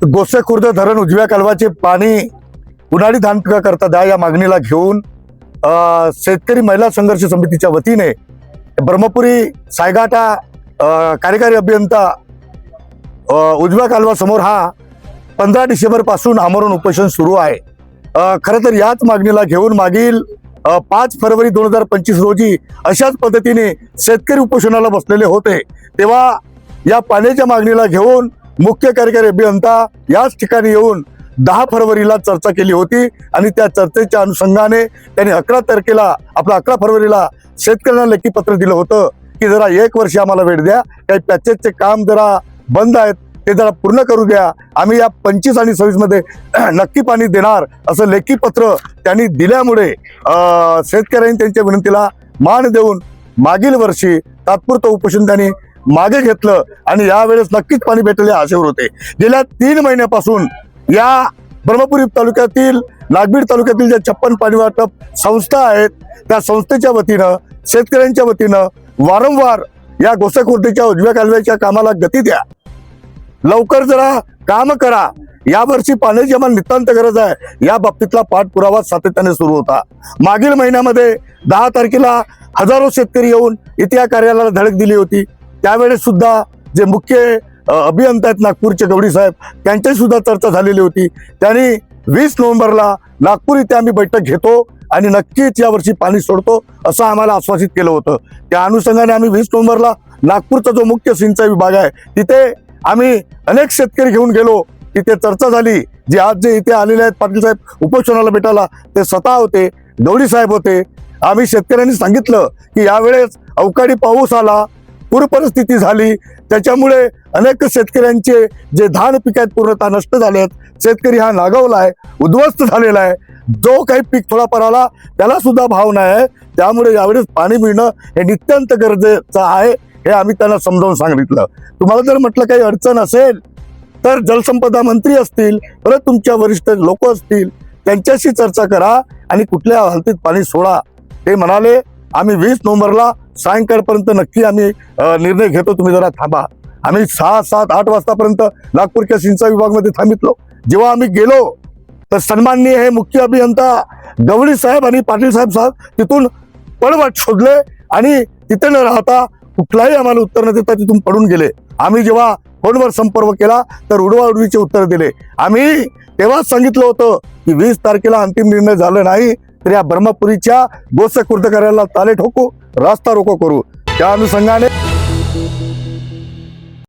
गोसे खुर्द धरण उजव्या कालवाचे पाणी उन्हाळी धान पिकाकरता द्या या मागणीला घेऊन शेतकरी महिला संघर्ष समितीच्या वतीने ब्रह्मपुरी सायगाटा कार्यकारी अभियंता उजव्या कालवा समोर हा 15 डिसेंबर पासून आमरण उपोषण सुरू आहे। खरं तर याच मागणीला घेऊन मागील 5 फरवरी 2025 रोजी अशाच पद्धतीने शेतकरी उपोषणाला बसलेले होते। तेव्हा या पाण्याच्या मागणीला घेऊन मुख्य कार्यकारी अभियंता याच ठिकाणी येऊन 10 फरवरीला चर्चा केली होती आणि त्या चर्चेच्या अनुषंगाने त्यांनी 11 फरवरीला शेतकऱ्यांना लेखी पत्र दिलं होतं की जरा 1 वर्ष आम्हाला वेळ द्या, काही पॅचेसचे काम जरा बंद आहेत ते जरा पूर्ण करू द्या, आम्ही या 25 आणि 26 मध्ये नक्की पाणी देणार असं लेखी पत्र त्यांनी दिल्यामुळे शेतकऱ्यांनी त्यांच्या विनंतीला मान देऊन मागील वर्षी तात्पुरतं उपोषण त्यांनी मागे घेतलं आणि यावेळेस नक्कीच पाणी भेटेल या आशेवर होते। गेल्या 3 महिन्यापासून या ब्रह्मपुरी तालुक्यातील नागबीड तालुक्यातील ज्या 56 पाणी वाटप संस्था आहेत त्या संस्थेच्या वतीनं शेतकऱ्यांच्या वतीनं वारंवार या गोसे खुर्दीच्या उजव्या कालव्याच्या कामाला गती द्या, लवकर जरा काम करा, यावर्षी पाण्याची आम्हाला नितांत गरज आहे या बाबतीतला पाठपुरावा सातत्याने सुरू होता। मागील महिन्यामध्ये 10 तारखेला हजारो शेतकरी येऊन इथे या कार्यालयाला धडक दिली होती। त्यावेळेस सुद्धा जे मुख्य अभियंता आहेत नागपूरचे गवडी साहेब त्यांच्याशी सुद्धा चर्चा झालेली होती। त्यांनी 20 नोव्हेंबरला नागपूर इथे आम्ही बैठक घेतो आणि नक्कीच यावर्षी पाणी सोडतो असं आम्हाला आश्वासित केलं होतं। त्या अनुषंगाने आम्ही 20 नोव्हेंबरला नागपूरचा जो मुख्य सिंचाई विभाग आहे तिथे आम्ही अनेक शेतकरी घेऊन गेलो, तिथे चर्चा झाली। जे आज जे इथे आलेले आहेत पाटील साहेब उपोषणाला भेटायला ते स्वतः होते, गवडी साहेब होते। आम्ही शेतकऱ्यांनी सांगितलं की यावेळेस अवकाळी पाऊस आला, पूर परिस्थिती झाली, त्याच्यामुळे अनेक शेतकऱ्यांचे जे धान पीक आहेत पूर्णतः नष्ट झाले आहेत, शेतकरी हा नागावला आहे, उद्ध्वस्त झालेला आहे, जो काही पीक थोडाफार आला त्याला सुद्धा भाव नाही आहे, त्यामुळे यावेळेस पाणी मिळणं हे नित्यंत गरजेचं आहे हे आम्ही त्यांना समजावून सांगितलं। तुम्हाला जर म्हटलं काही अडचण असेल तर जलसंपदा मंत्री असतील, परत तुमच्या वरिष्ठ लोक असतील त्यांच्याशी चर्चा करा आणि कुठल्या हालतीत पाणी सोडा। ते म्हणाले आम्ही 20 नोव्हेंबरला सायंकाळपर्यंत नक्की आम्ही निर्णय घेतो, तुम्ही जरा थांबा। आम्ही 6, 7, 8 वाजतापर्यंत नागपूरच्या सिंचाई विभागामध्ये थांबितलो। जेव्हा आम्ही गेलो तर सन्माननीय हे मुख्य अभियंता गवडी साहेब आणि पाटील साहेब तिथून पळवाट शोधले आणि तिथे न राहता कुठलाही आम्हाला उत्तर न देता तिथून पडून गेले। आम्ही जेव्हा फोनवर संपर्क केला तर उडवाउडवीचे उत्तर दिले। आम्ही तेव्हाच सांगितलं होतं की 20 तारखेला अंतिम निर्णय झाला नाही तर या ब्रह्मपुरीच्या गोसे खुर्द कार्यालयाला ताले ठोकू, रास्ता रोको करू। त्या अनुषंगाने